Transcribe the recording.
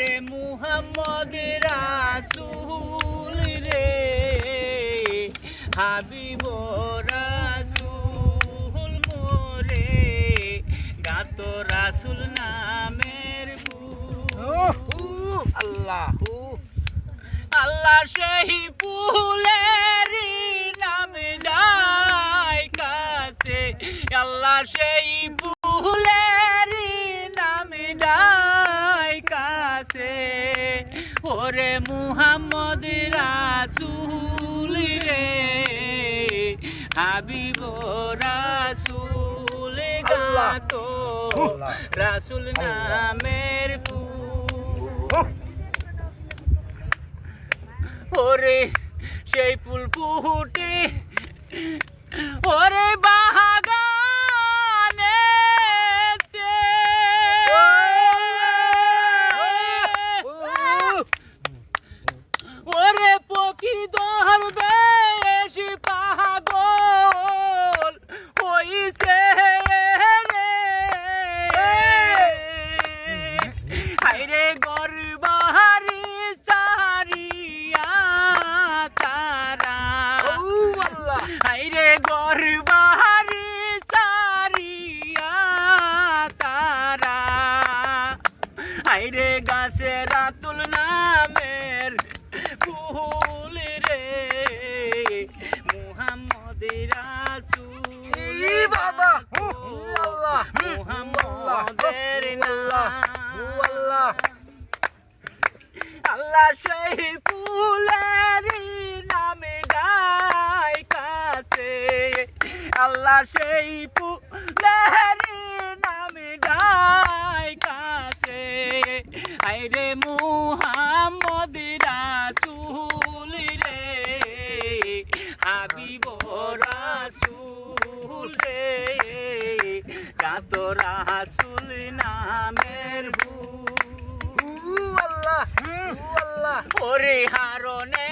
ওরে মুহাম্মদ রাসূল রে হাবিব রাসূল মোরে গাত রাসূল নামের আল্লাহ আল্লাহ সেই ফুলের নাম ডাইকাছে আল্লাহ সেই ফুলের নাম ডাইকাছে ওরে মুহাম্মদ রাসূল রে হাবিব রাসূল গাতো রাসূল নামের ওরে সেই ফুল ফুটে ওরে বাগানে ওরে পক্ষী ধরবে এসে পাগল হইছে রে হায়রে গরবাহারি হায়রে গরবাহারি সারিয়া তারা হায়রে গাছে রাতুল নামের ফুল রে মুহাম্মদ রাসূল বাবা আল্লাহ মুহাম্মদের নাম আল্লাহ আল্লাহ সেই ফুলের নামে ডাইকাছে আল্লাহ সেই ফুলের নামে ডাইকাছে আইরে মুহাম্মদ রাসূল রে হাবিব রাসূল রে গাত রাসূল নামের আল্লাহ ওরে হারনে